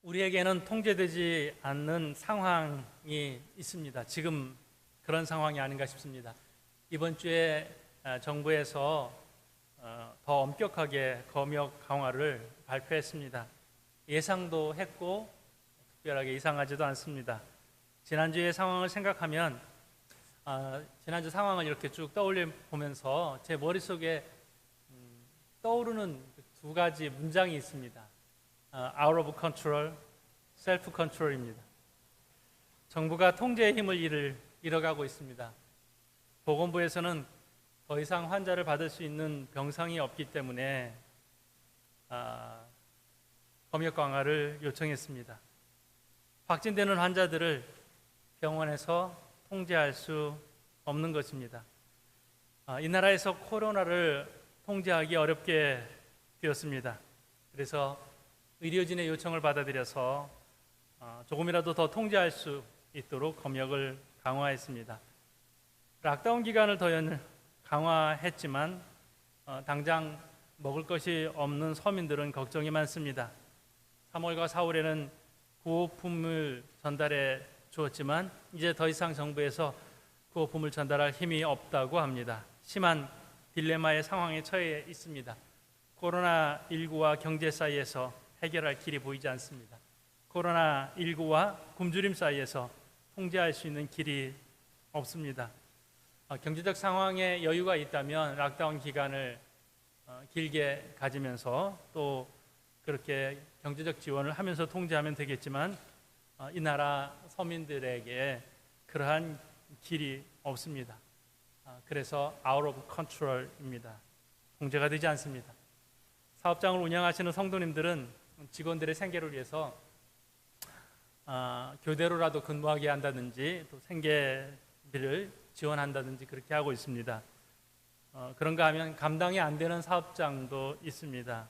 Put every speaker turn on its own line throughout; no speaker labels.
우리에게는 통제되지 않는 상황이 있습니다. 지금 그런 상황이 아닌가 싶습니다. 이번 주에 정부에서 더 엄격하게 검역 강화를 발표했습니다. 예상도 했고 특별하게 이상하지도 않습니다. 지난주의 상황을 생각하면 지난주 상황을 이렇게 쭉 떠올려 보면서 제 머릿속에 떠오르는 두 가지 문장이 있습니다. out of control, self control입니다. 정부가 통제의 힘을 잃어가고 있습니다. 보건부에서는 더 이상 환자를 받을 수 있는 병상이 없기 때문에 검역 강화를 요청했습니다. 확진되는 환자들을 병원에서 통제할 수 없는 것입니다. 이 나라에서 코로나를 통제하기 어렵게 되었습니다. 그래서 의료진의 요청을 받아들여서 조금이라도 더 통제할 수 있도록 검역을 강화했습니다. 락다운 기간을 더 강화했지만 당장 먹을 것이 없는 서민들은 걱정이 많습니다. 3월과 4월에는 구호품을 전달해 주었지만 이제 더 이상 정부에서 구호품을 전달할 힘이 없다고 합니다. 심한 딜레마의 상황에 처해 있습니다. 코로나19와 경제 사이에서 해결할 길이 보이지 않습니다. 코로나19와 굶주림 사이에서 통제할 수 있는 길이 없습니다. 경제적 상황에 여유가 있다면 락다운 기간을 길게 가지면서 또 그렇게 경제적 지원을 하면서 통제하면 되겠지만 이 나라 서민들에게 그러한 길이 없습니다. 그래서 out of control입니다. 통제가 되지 않습니다. 사업장을 운영하시는 성도님들은 직원들의 생계를 위해서 교대로라도 근무하게 한다든지 또 생계비를 지원한다든지 그렇게 하고 있습니다. 그런가 하면 감당이 안 되는 사업장도 있습니다.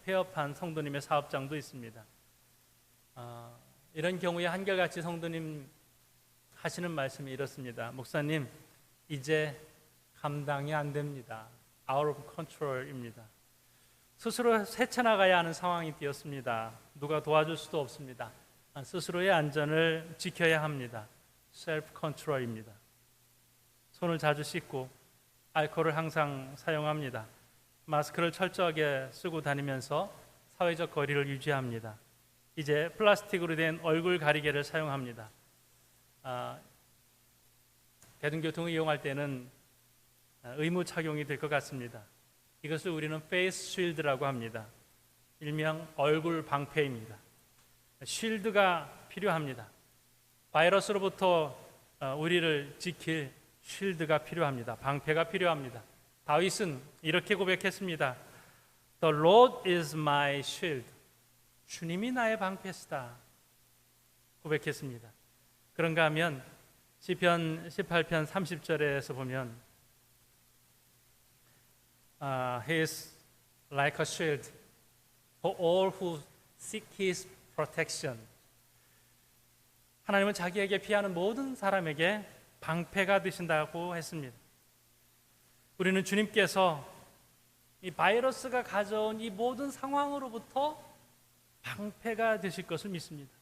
폐업한 성도님의 사업장도 있습니다. 이런 경우에 한결같이 성도님 하시는 말씀이 이렇습니다. 목사님, 이제 감당이 안 됩니다. out of control입니다. 스스로 헤쳐나가야 하는 상황이 되었습니다. 누가 도와줄 수도 없습니다. 스스로의 안전을 지켜야 합니다. self control입니다. 손을 자주 씻고 알코올을 항상 사용합니다. 마스크를 철저하게 쓰고 다니면서 사회적 거리를 유지합니다. 이제 플라스틱으로 된 얼굴 가리개를 사용합니다. 대중교통을 이용할 때는 의무 착용이 될 것 같습니다. 이것을 우리는 페이스 쉴드라고 합니다. 일명 얼굴 방패입니다. 쉴드가 필요합니다. 바이러스로부터 우리를 지킬 쉴드가 필요합니다. 방패가 필요합니다. 다윗은 이렇게 고백했습니다. The Lord is my shield. 주님이 나의 방패시다. 고백했습니다. 그런가 하면 시편 18편 30절에서 보면 He is like a shield for all who seek His protection. 하나님은 자기에게 피하는 모든 사람에게 방패가 되신다고 했습니다. 우리는 주님께서 이 바이러스가 가져온 이 모든 상황으로부터 방패가 되실 것을 믿습니다.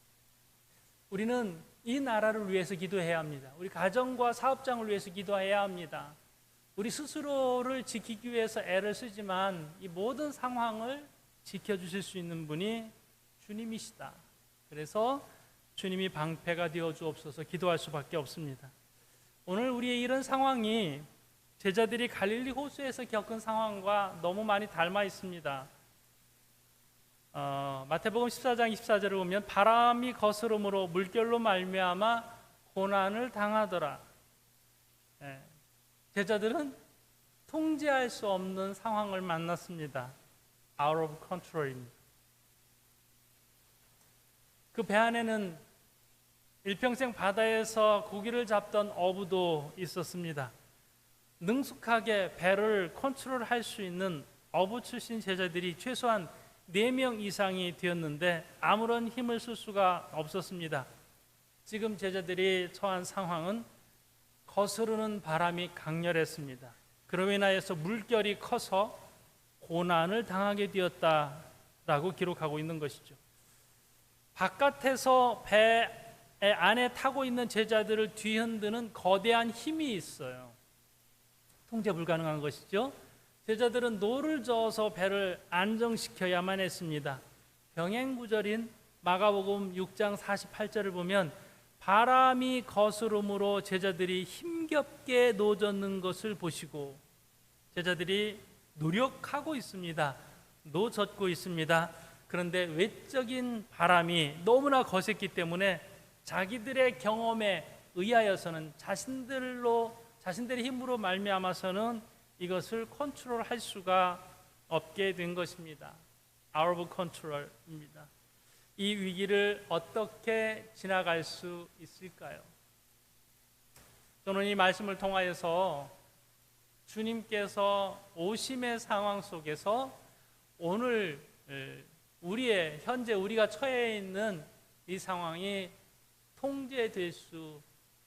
우리는 이 나라를 위해서 기도해야 합니다. 우리 가정과 사업장을 위해서 기도해야 합니다. 우리 스스로를 지키기 위해서 애를 쓰지만 이 모든 상황을 지켜주실 수 있는 분이 주님이시다. 그래서 주님이 방패가 되어 주옵소서 기도할 수밖에 없습니다. 오늘 우리의 이런 상황이 제자들이 갈릴리 호수에서 겪은 상황과 너무 많이 닮아 있습니다. 마태복음 14장 24절을 보면 바람이 거스름으로 물결로 말미암아 고난을 당하더라. 제자들은 통제할 수 없는 상황을 만났습니다. out of control입니다. 그 배 안에는 일평생 바다에서 고기를 잡던 어부도 있었습니다. 능숙하게 배를 컨트롤할 수 있는 어부 출신 제자들이 최소한 4명 이상이 되었는데 아무런 힘을 쓸 수가 없었습니다. 지금 제자들이 처한 상황은 거스르는 바람이 강렬했습니다. 그로 인하여서 물결이 커서 고난을 당하게 되었다라고 기록하고 있는 것이죠. 바깥에서 배 안에 타고 있는 제자들을 뒤흔드는 거대한 힘이 있어요. 통제 불가능한 것이죠. 제자들은 노를 저어서 배를 안정시켜야만 했습니다. 병행구절인 마가복음 6장 48절을 보면 바람이 거스름으로 제자들이 힘겹게 노젓는 것을 보시고, 제자들이 노력하고 있습니다. 노젓고 있습니다. 그런데 외적인 바람이 너무나 거셌기 때문에 자기들의 경험에 의하여서는 자신들의 힘으로 말미암아서는 이것을 컨트롤할 수가 없게 된 것입니다. Out of control입니다. 이 위기를 어떻게 지나갈 수 있을까요? 저는 이 말씀을 통하여서 주님께서 오심의 상황 속에서 오늘 현재 우리가 처해 있는 이 상황이 통제될 수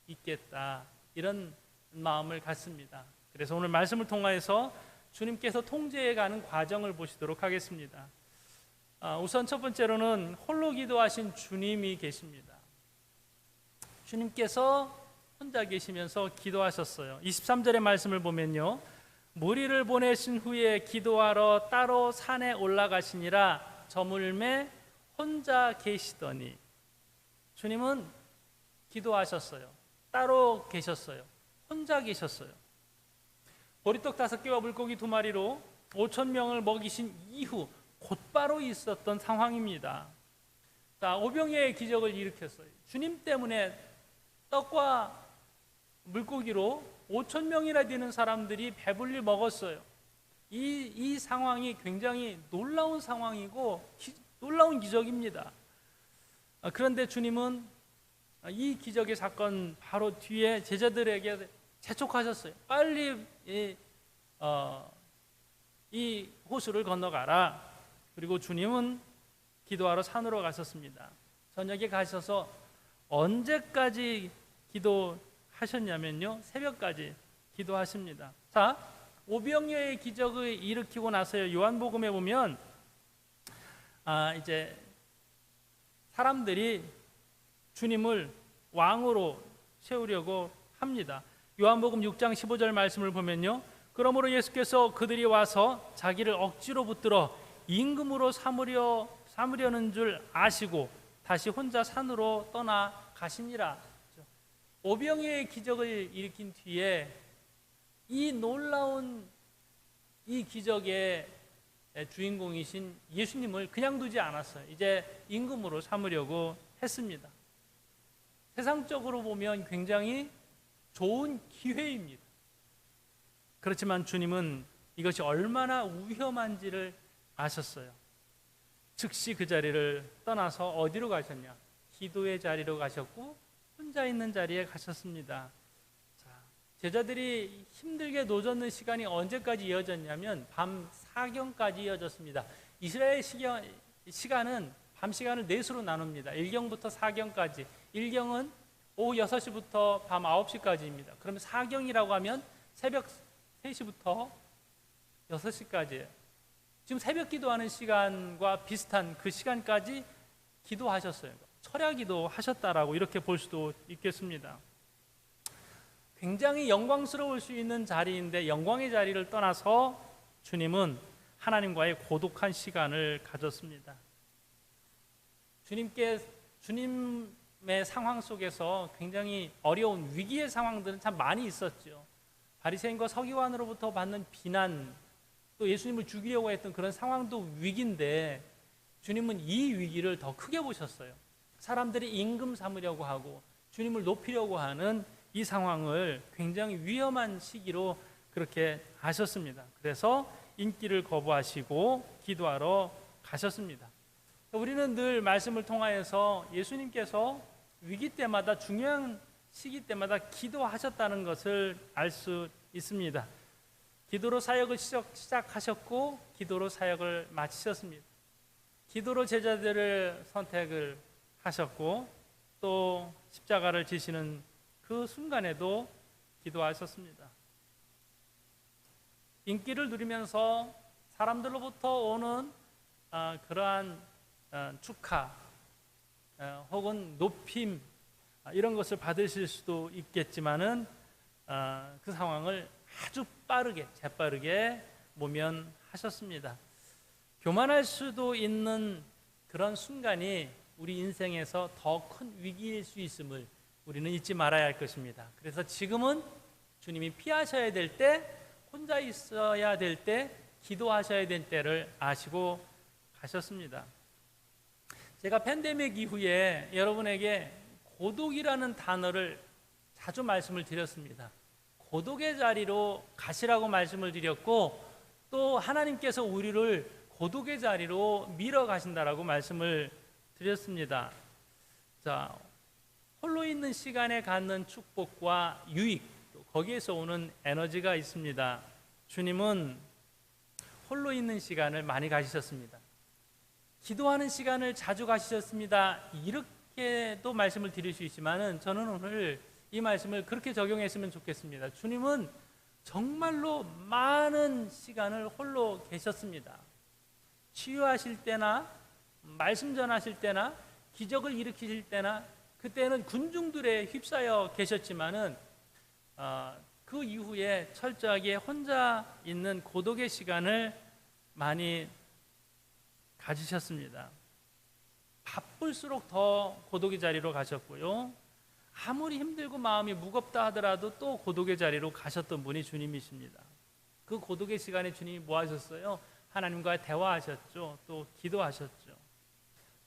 있겠다, 이런 마음을 갖습니다. 그래서 오늘 말씀을 통하여서 주님께서 통제해가는 과정을 보시도록 하겠습니다. 우선 첫 번째로는 홀로 기도하신 주님이 계십니다. 주님께서 혼자 계시면서 기도하셨어요. 23절의 말씀을 보면요, 무리를 보내신 후에 기도하러 따로 산에 올라가시니라 저물매 혼자 계시더니. 주님은 기도하셨어요. 따로 계셨어요. 혼자 계셨어요. 보리떡 5개와 물고기 2마리로 5,000명을 먹이신 이후 곧바로 있었던 상황입니다. 자, 오병이의 기적을 일으켰어요. 주님 때문에 떡과 물고기로 5,000명이나 되는 사람들이 배불리 먹었어요. 이 상황이 굉장히 놀라운 상황이고 놀라운 기적입니다. 그런데 주님은 이 기적의 사건 바로 뒤에 제자들에게 재촉하셨어요. 빨리 이 호수를 건너가라. 그리고 주님은 기도하러 산으로 가셨습니다. 저녁에 가셔서 언제까지 기도하셨냐면요, 새벽까지 기도하십니다. 자, 오병이어의 기적을 일으키고 나서요, 요한복음에 보면 이제 사람들이 주님을 왕으로 세우려고 합니다. 요한복음 6장 15절 말씀을 보면요, 그러므로 예수께서 그들이 와서 자기를 억지로 붙들어 임금으로 삼으려는 줄 아시고 다시 혼자 산으로 떠나 가시니라. 오병이어의 기적을 일으킨 뒤에 이 놀라운 이 기적의 주인공이신 예수님을 그냥 두지 않았어요. 이제 임금으로 삼으려고 했습니다. 세상적으로 보면 굉장히 좋은 기회입니다. 그렇지만 주님은 이것이 얼마나 위험한지를 아셨어요. 즉시 그 자리를 떠나서 어디로 가셨냐? 기도의 자리로 가셨고 혼자 있는 자리에 가셨습니다. 자, 제자들이 힘들게 노젓는 시간이 언제까지 이어졌냐면 밤 사경까지 이어졌습니다. 이스라엘 시간은 밤 시간을 4수로 나눕니다. 1경부터 4경까지. 1경은 오후 6시부터 밤 9시까지입니다. 그러면 4경이라고 하면 새벽 3시부터 6시까지예요. 지금 새벽 기도하는 시간과 비슷한 그 시간까지 기도하셨어요. 철야 기도하셨다라고 이렇게 볼 수도 있겠습니다. 굉장히 영광스러울 수 있는 자리인데 영광의 자리를 떠나서 주님은 하나님과의 고독한 시간을 가졌습니다. 주님의 상황 속에서 굉장히 어려운 위기의 상황들은 참 많이 있었죠. 바리새인과 서기관으로부터 받는 비난, 또 예수님을 죽이려고 했던 그런 상황도 위기인데 주님은 이 위기를 더 크게 보셨어요. 사람들이 임금 삼으려고 하고 주님을 높이려고 하는 이 상황을 굉장히 위험한 시기로 그렇게 하셨습니다. 그래서 인기를 거부하시고 기도하러 가셨습니다. 우리는 늘 말씀을 통하여서 예수님께서 위기 때마다, 중요한 시기 때마다 기도하셨다는 것을 알 수 있습니다. 기도로 사역을 시작하셨고 기도로 사역을 마치셨습니다. 기도로 제자들을 선택을 하셨고 또 십자가를 지시는 그 순간에도 기도하셨습니다. 인기를 누리면서 사람들로부터 오는 그러한 축하, 혹은 높임 이런 것을 받으실 수도 있겠지만은 그 상황을 아주 빠르게 재빠르게 모면하셨습니다. 교만할 수도 있는 그런 순간이 우리 인생에서 더 큰 위기일 수 있음을 우리는 잊지 말아야 할 것입니다. 그래서 지금은 주님이 피하셔야 될 때, 혼자 있어야 될 때, 기도하셔야 될 때를 아시고 가셨습니다. 제가 팬데믹 이후에 여러분에게 고독이라는 단어를 자주 말씀을 드렸습니다. 고독의 자리로 가시라고 말씀을 드렸고, 또 하나님께서 우리를 고독의 자리로 밀어 가신다라고 말씀을 드렸습니다. 자, 홀로 있는 시간에 갖는 축복과 유익, 거기에서 오는 에너지가 있습니다. 주님은 홀로 있는 시간을 많이 가지셨습니다. 기도하는 시간을 자주 가지셨습니다. 이렇게도 말씀을 드릴 수 있지만은 저는 오늘 이 말씀을 그렇게 적용했으면 좋겠습니다. 주님은 정말로 많은 시간을 홀로 계셨습니다. 치유하실 때나 말씀 전하실 때나 기적을 일으키실 때나 그때는 군중들에 휩싸여 계셨지만은 그 이후에 철저하게 혼자 있는 고독의 시간을 많이 가지셨습니다. 바쁠수록 더 고독의 자리로 가셨고요. 아무리 힘들고 마음이 무겁다 하더라도 또 고독의 자리로 가셨던 분이 주님이십니다. 그 고독의 시간에 주님이 뭐 하셨어요? 하나님과 대화하셨죠. 또 기도하셨죠.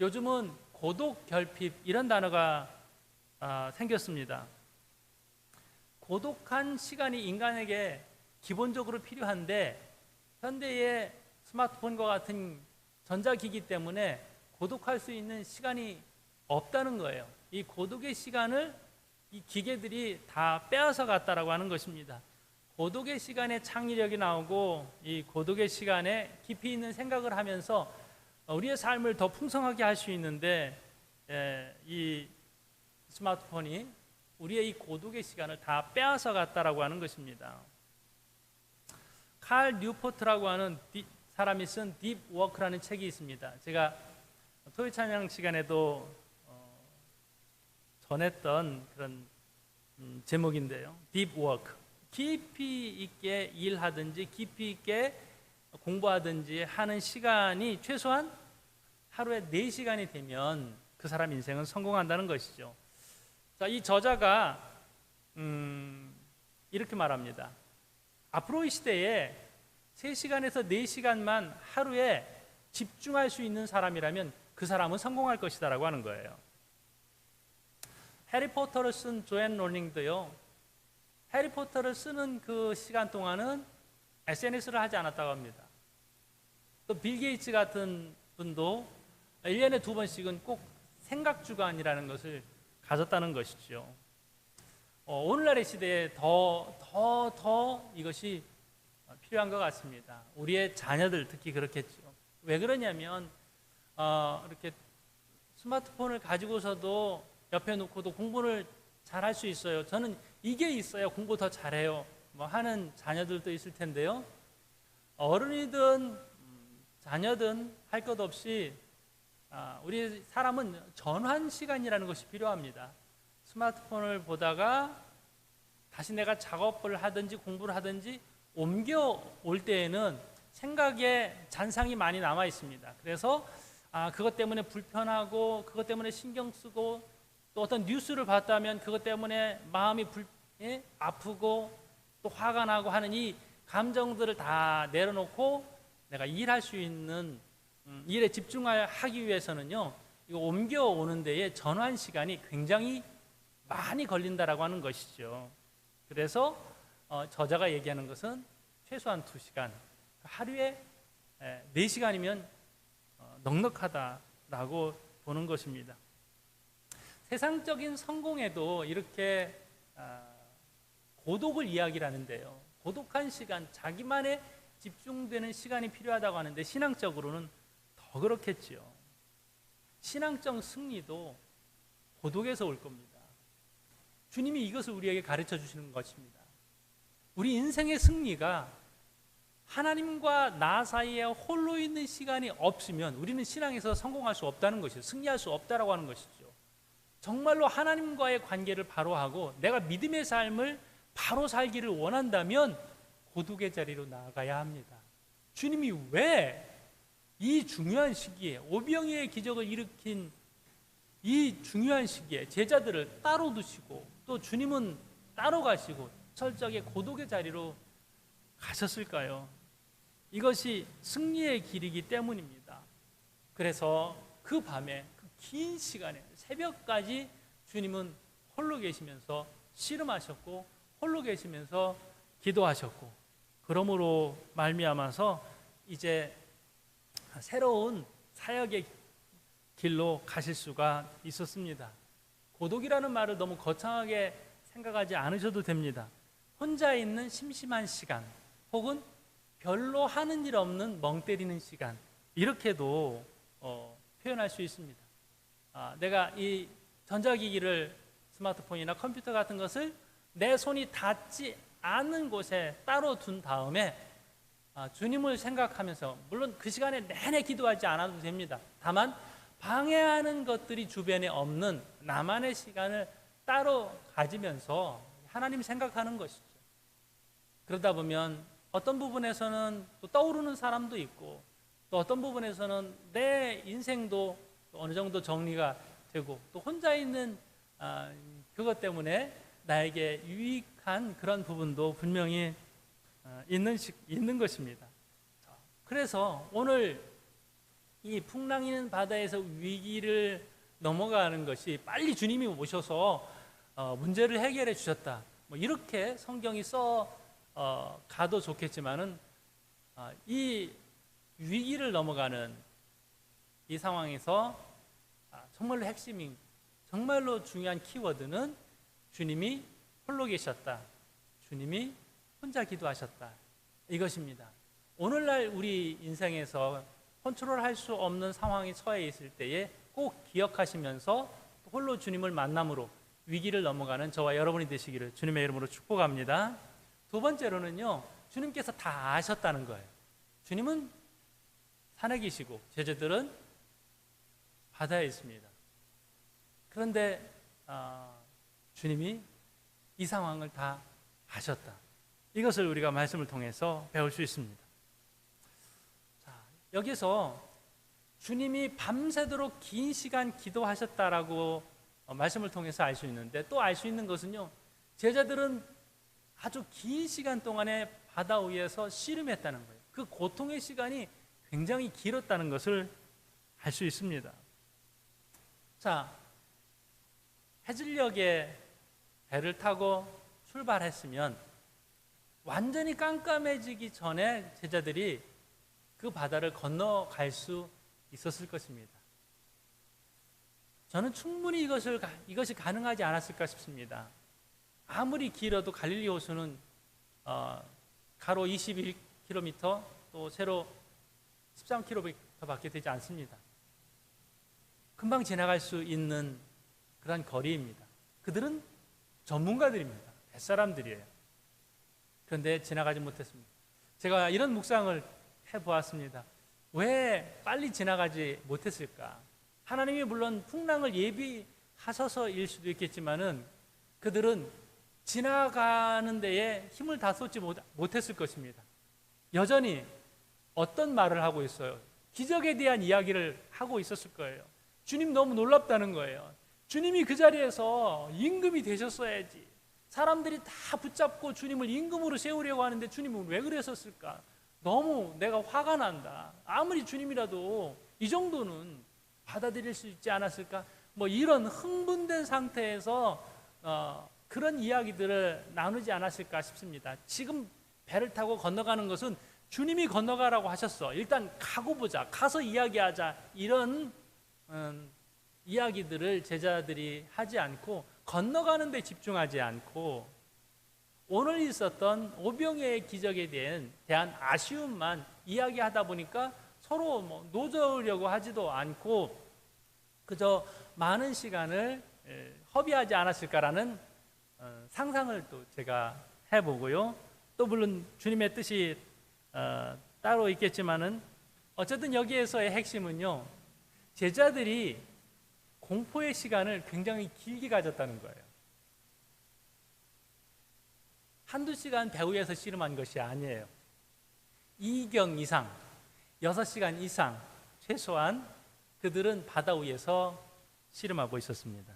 요즘은 고독 결핍 이런 단어가 생겼습니다. 고독한 시간이 인간에게 기본적으로 필요한데 현대의 스마트폰과 같은 전자기기 때문에 고독할 수 있는 시간이 없다는 거예요. 이 고독의 시간을 이 기계들이 다 빼앗아 갔다라고 하는 것입니다. 고독의 시간에 창의력이 나오고 이 고독의 시간에 깊이 있는 생각을 하면서 우리의 삶을 더 풍성하게 할 수 있는데 이 스마트폰이 우리의 이 고독의 시간을 다 빼앗아 갔다라고 하는 것입니다. 칼 뉴포트라고 하는 사람이 쓴 딥 워크라는 책이 있습니다. 제가 토요 찬양 시간에도 전했던 그런 제목인데요. 딥 워크. 깊이 있게 일하든지 깊이 있게 공부하든지 하는 시간이 최소한 하루에 4시간이 되면 그 사람 인생은 성공한다는 것이죠. 자, 이 저자가 이렇게 말합니다. 앞으로의 시대에 3시간에서 4시간만 하루에 집중할 수 있는 사람이라면 그 사람은 성공할 것이다 라고 하는 거예요. 해리포터를 쓴 조앤 롤링도요, 해리포터를 쓰는 그 시간 동안은 SNS를 하지 않았다고 합니다. 또 빌 게이츠 같은 분도 1년에 2번씩은 꼭 생각주간이라는 것을 가졌다는 것이죠. 오늘날의 시대에 더 이것이 필요한 것 같습니다. 우리의 자녀들 특히 그렇겠죠. 왜 그러냐면 이렇게 스마트폰을 가지고서도 옆에 놓고도 공부를 잘 할 수 있어요. 저는 이게 있어야 공부 더 잘해요. 뭐 하는 자녀들도 있을 텐데요. 어른이든 자녀든 할 것 없이 우리 사람은 전환 시간이라는 것이 필요합니다. 스마트폰을 보다가 다시 내가 작업을 하든지 공부를 하든지 옮겨올 때에는 생각에 잔상이 많이 남아 있습니다. 그래서 그것 때문에 불편하고 그것 때문에 신경 쓰고 또 어떤 뉴스를 봤다면 그것 때문에 마음이 아프고 또 화가 나고 하는 이 감정들을 다 내려놓고 내가 일할 수 있는 일에 집중하기 위해서는요, 이거 옮겨오는 데에 전환 시간이 굉장히 많이 걸린다라고 하는 것이죠. 그래서 저자가 얘기하는 것은 최소한 2시간, 하루에 4시간이면 넉넉하다라고 보는 것입니다. 세상적인 성공에도 이렇게 고독을 이야기를 하는데요. 고독한 시간, 자기만의 집중되는 시간이 필요하다고 하는데 신앙적으로는 더 그렇겠지요. 신앙적 승리도 고독에서 올 겁니다. 주님이 이것을 우리에게 가르쳐 주시는 것입니다. 우리 인생의 승리가 하나님과 나 사이에 홀로 있는 시간이 없으면 우리는 신앙에서 성공할 수 없다는 것이죠. 승리할 수 없다라고 하는 것이죠. 정말로 하나님과의 관계를 바로 하고 내가 믿음의 삶을 바로 살기를 원한다면 고독의 자리로 나아가야 합니다. 주님이 왜 이 중요한 시기에 오병이어의 기적을 일으킨 이 중요한 시기에 제자들을 따로 두시고 또 주님은 따로 가시고 철저하게 고독의 자리로 가셨을까요? 이것이 승리의 길이기 때문입니다. 그래서 그 밤에 그 긴 시간에 새벽까지 주님은 홀로 계시면서 씨름하셨고 홀로 계시면서 기도하셨고 그러므로 말미암아서 이제 새로운 사역의 길로 가실 수가 있었습니다. 고독이라는 말을 너무 거창하게 생각하지 않으셔도 됩니다. 혼자 있는 심심한 시간 혹은 별로 하는 일 없는 멍 때리는 시간 이렇게도 표현할 수 있습니다. 내가 이 전자기기를 스마트폰이나 컴퓨터 같은 것을 내 손이 닿지 않는 곳에 따로 둔 다음에 주님을 생각하면서 물론 그 시간에 내내 기도하지 않아도 됩니다. 다만 방해하는 것들이 주변에 없는 나만의 시간을 따로 가지면서 하나님 생각하는 것이죠. 그러다 보면 어떤 부분에서는 또 떠오르는 사람도 있고 또 어떤 부분에서는 내 인생도 어느 정도 정리가 되고 또 혼자 있는 그것 때문에 나에게 유익한 그런 부분도 분명히 있는 것입니다. 그래서 오늘 이 풍랑이는 바다에서 위기를 넘어가는 것이 빨리 주님이 오셔서 문제를 해결해 주셨다. 뭐 이렇게 성경이 가도 좋겠지만은 이 위기를 넘어가는 이 상황에서 정말로 핵심인 정말로 중요한 키워드는 주님이 홀로 계셨다. 주님이 혼자 기도하셨다. 이것입니다. 오늘날 우리 인생에서 컨트롤할 수 없는 상황에 처해 있을 때에 꼭 기억하시면서 홀로 주님을 만남으로 위기를 넘어가는 저와 여러분이 되시기를 주님의 이름으로 축복합니다. 두 번째로는요, 주님께서 다 아셨다는 거예요. 주님은 산에 계시고 제자들은 바다에 있습니다. 그런데 주님이 이 상황을 다 아셨다. 이것을 우리가 말씀을 통해서 배울 수 있습니다. 자, 여기서 주님이 밤새도록 긴 시간 기도하셨다라고 말씀을 통해서 알 수 있는데 또 알 수 있는 것은요, 제자들은 아주 긴 시간 동안에 바다 위에서 씨름했다는 거예요. 그 고통의 시간이 굉장히 길었다는 것을 알 수 있습니다. 자, 해질녘에 배를 타고 출발했으면 완전히 깜깜해지기 전에 제자들이 그 바다를 건너갈 수 있었을 것입니다. 저는 충분히 이것이 가능하지 않았을까 싶습니다. 아무리 길어도 갈릴리 호수는 가로 21km 또 세로 13km밖에 되지 않습니다. 금방 지나갈 수 있는 그런 거리입니다. 그들은 전문가들입니다. 뱃사람들이에요. 그런데 지나가지 못했습니다. 제가 이런 묵상을 해보았습니다. 왜 빨리 지나가지 못했을까? 하나님이 물론 풍랑을 예비하셔서일 수도 있겠지만은 그들은 지나가는 데에 힘을 다 쏟지 못했을 것입니다. 여전히 어떤 말을 하고 있어요? 기적에 대한 이야기를 하고 있었을 거예요. 주님 너무 놀랍다는 거예요. 주님이 그 자리에서 임금이 되셨어야지. 사람들이 다 붙잡고 주님을 임금으로 세우려고 하는데 주님은 왜 그랬었을까? 너무 내가 화가 난다. 아무리 주님이라도 이 정도는 받아들일 수 있지 않았을까? 뭐 이런 흥분된 상태에서 그런 이야기들을 나누지 않았을까 싶습니다. 지금 배를 타고 건너가는 것은 주님이 건너가라고 하셨어. 일단 가고 보자. 가서 이야기하자. 이런 이야기들을 제자들이 하지 않고 건너가는 데 집중하지 않고 오늘 있었던 오병이어의 기적에 대한 아쉬움만 이야기하다 보니까 서로 노저으려고 하지도 않고 그저 많은 시간을 허비하지 않았을까라는 상상을 또 제가 해보고요. 또 물론 주님의 뜻이 따로 있겠지만은 어쨌든 여기에서의 핵심은요, 제자들이 공포의 시간을 굉장히 길게 가졌다는 거예요. 한두 시간 배후에서 씨름한 것이 아니에요. 2경 이상, 6시간 이상 최소한 그들은 바다 위에서 씨름하고 있었습니다.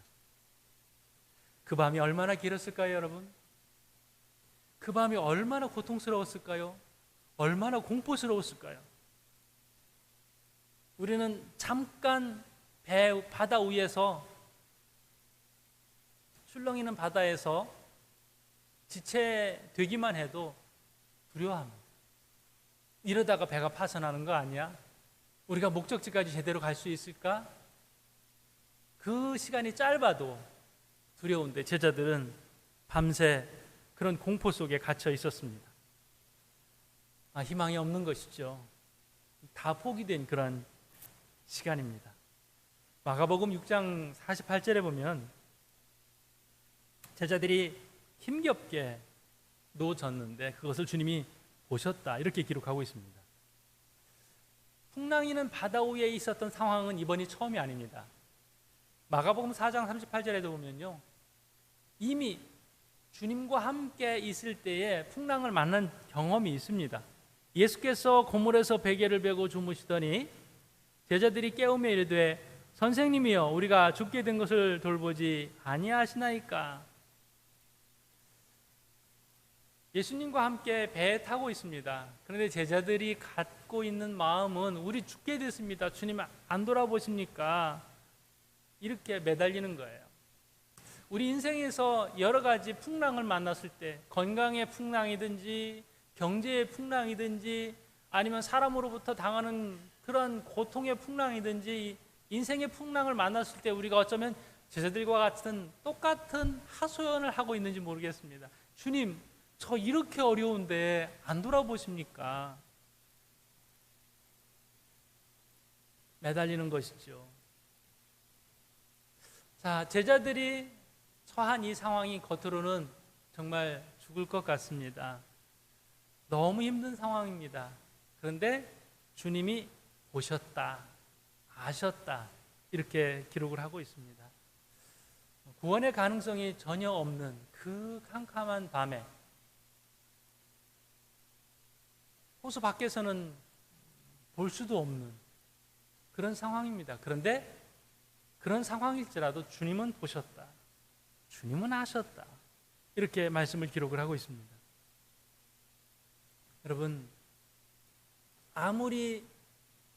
그 밤이 얼마나 길었을까요, 여러분? 그 밤이 얼마나 고통스러웠을까요? 얼마나 공포스러웠을까요? 우리는 잠깐 바다 위에서 출렁이는 바다에서 지체되기만 해도 두려워합니다. 이러다가 배가 파손하는 거 아니야? 우리가 목적지까지 제대로 갈 수 있을까? 그 시간이 짧아도 두려운데 제자들은 밤새 그런 공포 속에 갇혀 있었습니다. 희망이 없는 것이죠. 다 포기된 그런 시간입니다. 마가복음 6장 48절에 보면 제자들이 힘겹게 놓아졌는데 그것을 주님이 보셨다, 이렇게 기록하고 있습니다. 풍랑이는 바다 위에 있었던 상황은 이번이 처음이 아닙니다. 마가복음 4장 38절에도 보면요, 이미 주님과 함께 있을 때에 풍랑을 만난 경험이 있습니다. 예수께서 고물에서 베개를 베고 주무시더니 제자들이 깨우며 이르되 선생님이여 우리가 죽게 된 것을 돌보지 아니하시나이까. 예수님과 함께 배에 타고 있습니다. 그런데 제자들이 갖고 있는 마음은 우리 죽게 됐습니다, 주님 안 돌아보십니까? 이렇게 매달리는 거예요. 우리 인생에서 여러 가지 풍랑을 만났을 때, 건강의 풍랑이든지 경제의 풍랑이든지 아니면 사람으로부터 당하는 그런 고통의 풍랑이든지 인생의 풍랑을 만났을 때 우리가 어쩌면 제자들과 같은 똑같은 하소연을 하고 있는지 모르겠습니다. 주님, 저 이렇게 어려운데 안 돌아보십니까? 매달리는 것이죠. 자, 제자들이 처한 이 상황이 겉으로는 정말 죽을 것 같습니다. 너무 힘든 상황입니다. 그런데 주님이 보셨다, 아셨다, 이렇게 기록을 하고 있습니다. 구원의 가능성이 전혀 없는 그 캄캄한 밤에 호수 밖에서는 볼 수도 없는 그런 상황입니다. 그런데 그런 상황일지라도 주님은 보셨다, 주님은 아셨다, 이렇게 말씀을 기록을 하고 있습니다. 여러분, 아무리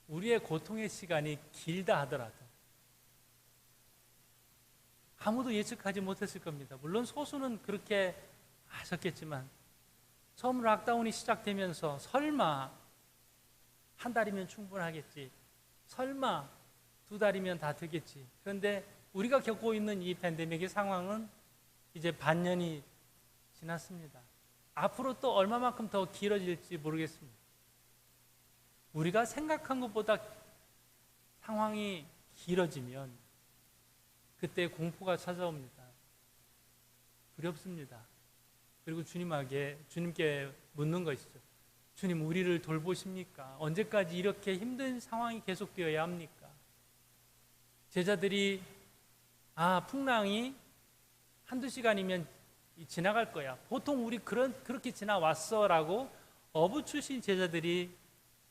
우리의 고통의 시간이 길다 하더라도 아무도 예측하지 못했을 겁니다. 물론 소수는 그렇게 하셨겠지만 처음 락다운이 시작되면서 설마 한 달이면 충분하겠지, 설마 2달이면 다 되겠지. 그런데 우리가 겪고 있는 이 팬데믹의 상황은 이제 반년이 지났습니다. 앞으로 또 얼마만큼 더 길어질지 모르겠습니다. 우리가 생각한 것보다 상황이 길어지면 그때 공포가 찾아옵니다. 두렵습니다. 그리고 주님께 묻는 것이죠. 주님, 우리를 돌보십니까? 언제까지 이렇게 힘든 상황이 계속되어야 합니까? 제자들이 풍랑이 한두 시간이면 지나갈 거야, 보통 우리 그렇게 지나왔어 라고 어부추신 제자들이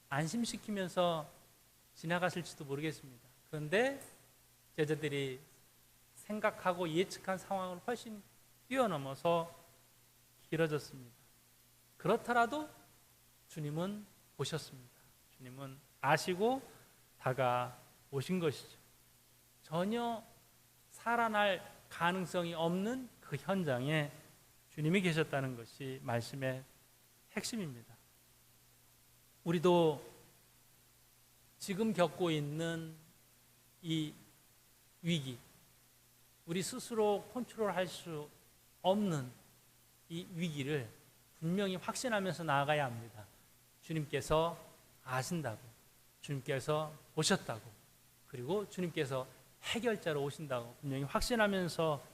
안심시키면서 지나갔을지도 모르겠습니다. 그런데 제자들이 생각하고 예측한 상황을 훨씬 뛰어넘어서 길어졌습니다. 그렇더라도 주님은 보셨습니다. 주님은 아시고 다가오신 것이죠. 전혀 살아날 가능성이 없는 그 현장에 주님이 계셨다는 것이 말씀의 핵심입니다. 우리도 지금 겪고 있는 이 위기, 우리 스스로 컨트롤할 수 없는 이 위기를 분명히 확신하면서 나아가야 합니다. 주님께서 아신다고, 주님께서 보셨다고, 그리고 주님께서 해결자로 오신다고 분명히 확신하면서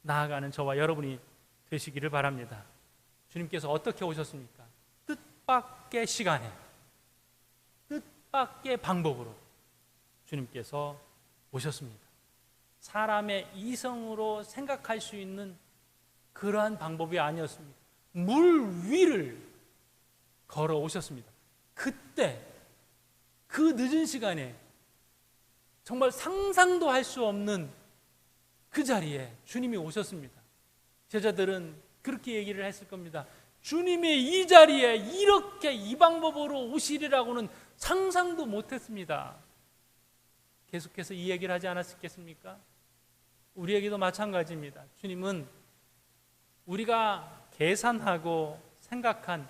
나아가는 저와 여러분이 되시기를 바랍니다. 주님께서 어떻게 오셨습니까? 뜻밖의 시간에 뜻밖의 방법으로 주님께서 오셨습니다. 사람의 이성으로 생각할 수 있는 그러한 방법이 아니었습니다. 물 위를 걸어오셨습니다. 그때 그 늦은 시간에 정말 상상도 할 수 없는 그 자리에 주님이 오셨습니다. 제자들은 그렇게 얘기를 했을 겁니다. 주님의 이 자리에 이렇게 이 방법으로 오시리라고는 상상도 못했습니다. 계속해서 이 얘기를 하지 않았겠습니까? 우리에게도 마찬가지입니다. 주님은 우리가 계산하고 생각한,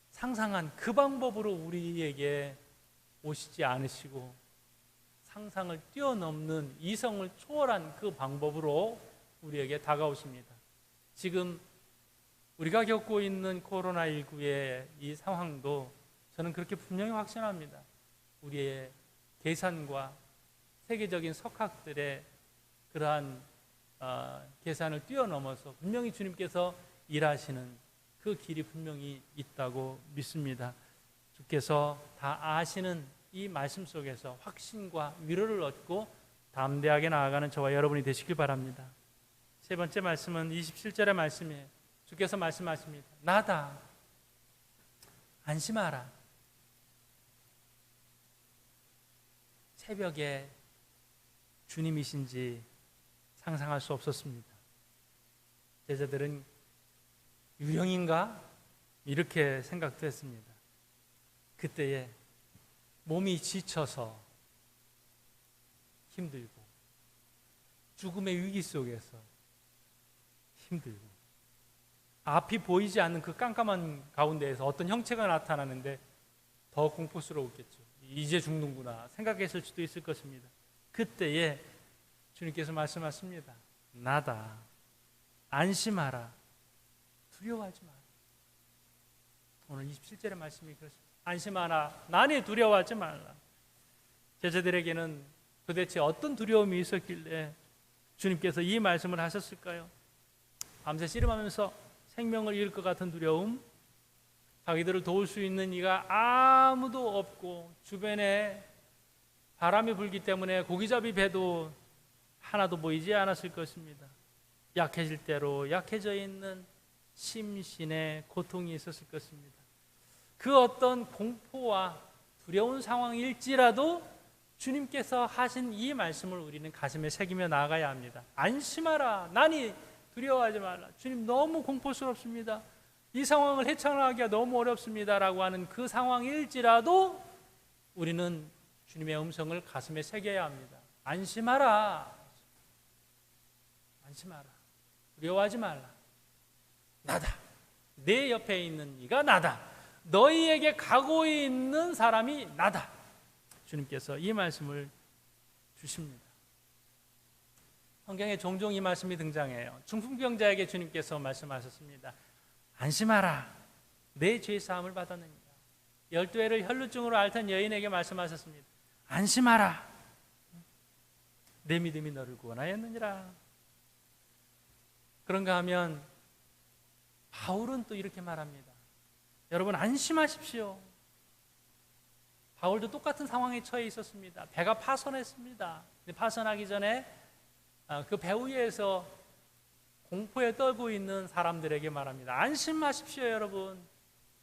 상상한 그 방법으로 우리에게 오시지 않으시고 상상을 뛰어넘는, 이성을 초월한 그 방법으로 우리에게 다가오십니다. 지금 우리가 겪고 있는 코로나19의 이 상황도 저는 그렇게 분명히 확신합니다. 우리의 계산과 세계적인 석학들의 그러한 계산을 뛰어넘어서 분명히 주님께서 일하시는 그 길이 분명히 있다고 믿습니다. 주께서 다 아시는 이 말씀 속에서 확신과 위로를 얻고 담대하게 나아가는 저와 여러분이 되시길 바랍니다. 세 번째 말씀은 27절의 말씀이에요. 주께서 말씀하십니다. 나다. 안심하라. 새벽에 주님이신지 상상할 수 없었습니다. 제자들은 유령인가? 이렇게 생각도 했습니다. 그때에 몸이 지쳐서 힘들고 죽음의 위기 속에서 힘들고 앞이 보이지 않는 그 깜깜한 가운데에서 어떤 형체가 나타나는데 더 공포스러웠겠죠. 이제 죽는구나 생각했을 수도 있을 것입니다. 그때에 주님께서 말씀하십니다. 나다. 안심하라. 두려워하지 마라. 오늘 27절의 말씀이 그렇습니다. 안심하라. 나니 두려워하지 말라. 제자들에게는 도대체 어떤 두려움이 있었길래 주님께서 이 말씀을 하셨을까요? 밤새 씨름하면서 생명을 잃을 것 같은 두려움, 자기들을 도울 수 있는 이가 아무도 없고 주변에 바람이 불기 때문에 고기잡이 배도 하나도 보이지 않았을 것입니다. 약해질 대로 약해져 있는 심신의 고통이 있었을 것입니다. 그 어떤 공포와 두려운 상황일지라도 주님께서 하신 이 말씀을 우리는 가슴에 새기며 나아가야 합니다. 안심하라. 나니 두려워하지 말라. 주님 너무 공포스럽습니다. 이 상황을 헤쳐나가기가 너무 어렵습니다. 라고 하는 그 상황일지라도 우리는 주님의 음성을 가슴에 새겨야 합니다. 안심하라. 안심하라. 두려워하지 말라. 나다. 내 옆에 있는 이가 나다. 너희에게 가고 있는 사람이 나다. 주님께서 이 말씀을 주십니다. 성경에 종종 이 말씀이 등장해요. 중풍병자에게 주님께서 말씀하셨습니다. 안심하라. 내 죄 사함을 받았느니라. 12회를 혈루증으로 앓던 여인에게 말씀하셨습니다. 안심하라. 내 믿음이 너를 구원하였느니라. 그런가 하면 바울은 또 이렇게 말합니다. 여러분 안심하십시오. 바울도 똑같은 상황에 처해 있었습니다. 배가 파손했습니다. 파손하기 전에 그 배 위에서 공포에 떨고 있는 사람들에게 말합니다. 안심하십시오, 여러분.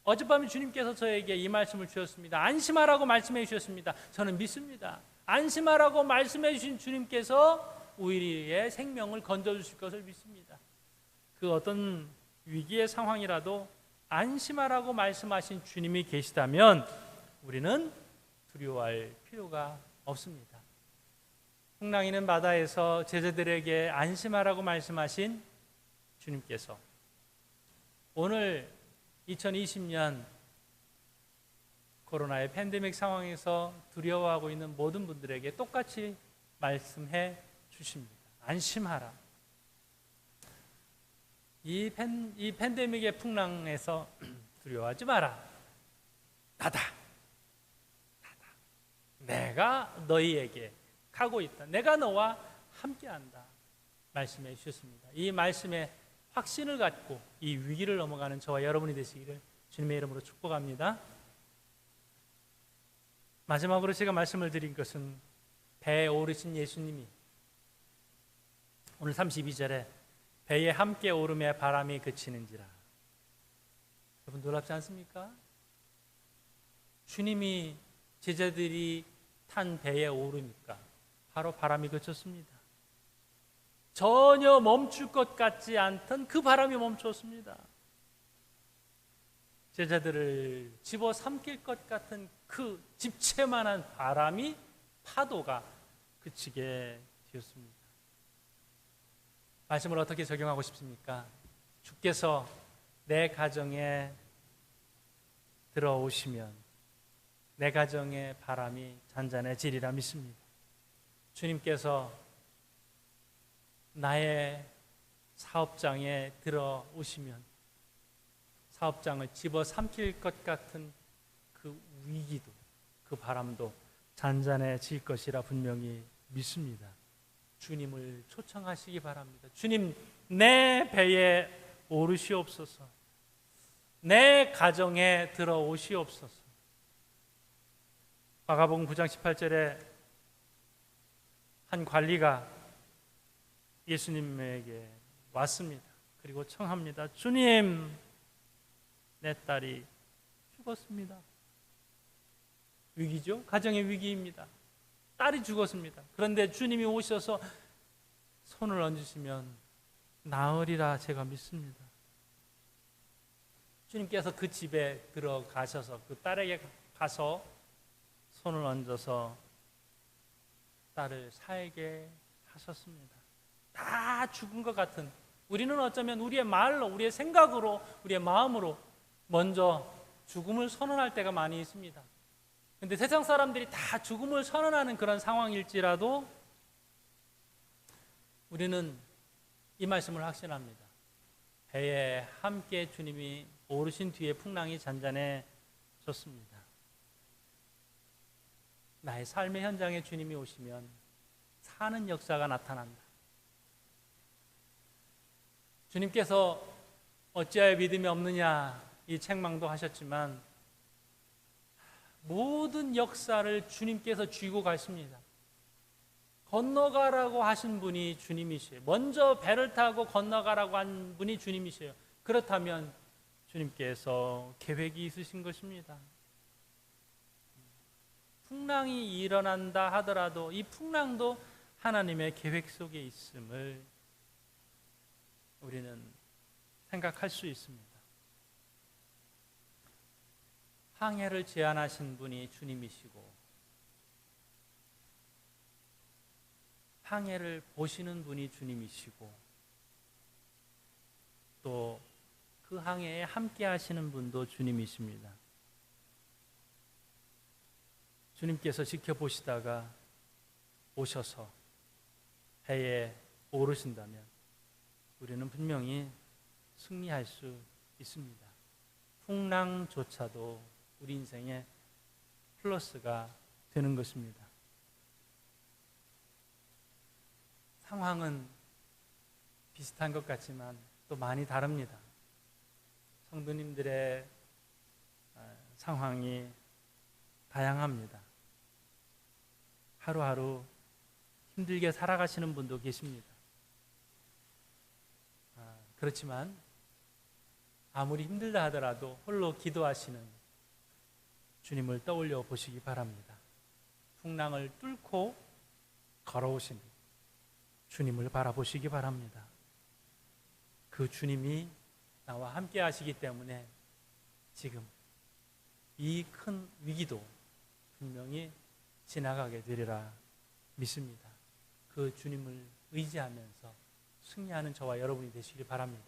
어젯밤에 주님께서 저에게 이 말씀을 주셨습니다. 안심하라고 말씀해 주셨습니다. 저는 믿습니다. 안심하라고 말씀해 주신 주님께서 우리의 생명을 건져주실 것을 믿습니다. 그 어떤 위기의 상황이라도 안심하라고 말씀하신 주님이 계시다면 우리는 두려워할 필요가 없습니다. 풍랑이는 바다에서 제자들에게 안심하라고 말씀하신 주님께서 오늘 2020년 코로나의 팬데믹 상황에서 두려워하고 있는 모든 분들에게 똑같이 말씀해 주십니다. 안심하라. 이 팬데믹의 풍랑에서 두려워하지 마라. 나다. 내가 너희에게 가고 있다. 내가 너와 함께한다. 말씀해 주셨습니다. 이 말씀에 확신을 갖고 이 위기를 넘어가는 저와 여러분이 되시기를 주님의 이름으로 축복합니다. 마지막으로 제가 말씀을 드린 것은 배에 오르신 예수님이 오늘 32절에 배에 함께 오르며 바람이 그치는지라. 여러분 놀랍지 않습니까? 주님이 제자들이 탄 배에 오르니까 바로 바람이 그쳤습니다. 전혀 멈출 것 같지 않던 그 바람이 멈췄습니다. 제자들을 집어삼킬 것 같은 그 집채만한 바람이 파도가 그치게 되었습니다. 말씀을 어떻게 적용하고 싶습니까? 주께서 내 가정에 들어오시면 내 가정의 바람이 잔잔해지리라 믿습니다. 주님께서 나의 사업장에 들어오시면 사업장을 집어삼킬 것 같은 그 위기도 그 바람도 잔잔해질 것이라 분명히 믿습니다. 주님을 초청하시기 바랍니다. 주님, 내 배에 오르시옵소서. 내 가정에 들어오시옵소서. 마가복음 9장 18절에 한 관리가 예수님에게 왔습니다. 그리고 청합니다. 주님, 내 딸이 죽었습니다. 위기죠? 가정의 위기입니다. 딸이 죽었습니다. 그런데 주님이 오셔서 손을 얹으시면 나으리라 제가 믿습니다. 주님께서 그 집에 들어가셔서 그 딸에게 가서 손을 얹어서 딸을 살게 하셨습니다. 다 죽은 것 같은, 우리는 어쩌면 우리의 말로, 우리의 생각으로, 우리의 마음으로 먼저 죽음을 선언할 때가 많이 있습니다. 그런데 세상 사람들이 다 죽음을 선언하는 그런 상황일지라도 우리는 이 말씀을 확신합니다. 배에 함께 주님이 오르신 뒤에 풍랑이 잔잔해졌습니다. 나의 삶의 현장에 주님이 오시면 사는 역사가 나타난다. 주님께서 어찌하여 믿음이 없느냐 이 책망도 하셨지만 모든 역사를 주님께서 쥐고 가십니다. 건너가라고 하신 분이 주님이시에요. 먼저 배를 타고 건너가라고 한 분이 주님이시에요. 그렇다면 주님께서 계획이 있으신 것입니다. 풍랑이 일어난다 하더라도 이 풍랑도 하나님의 계획 속에 있음을 우리는 생각할 수 있습니다. 항해를 제안하신 분이 주님이시고 항해를 보시는 분이 주님이시고 또 그 항해에 함께 하시는 분도 주님이십니다. 주님께서 지켜보시다가 오셔서 배에 오르신다면 우리는 분명히 승리할 수 있습니다. 풍랑조차도 우리 인생의 플러스가 되는 것입니다. 상황은 비슷한 것 같지만 또 많이 다릅니다. 성도님들의 상황이 다양합니다. 하루하루 힘들게 살아가시는 분도 계십니다. 그렇지만 아무리 힘들다 하더라도 홀로 기도하시는 주님을 떠올려 보시기 바랍니다. 풍랑을 뚫고 걸어오신 주님을 바라보시기 바랍니다. 그 주님이 나와 함께 하시기 때문에 지금 이 큰 위기도 분명히 지나가게 되리라 믿습니다. 그 주님을 의지하면서 승리하는 저와 여러분이 되시길 바랍니다.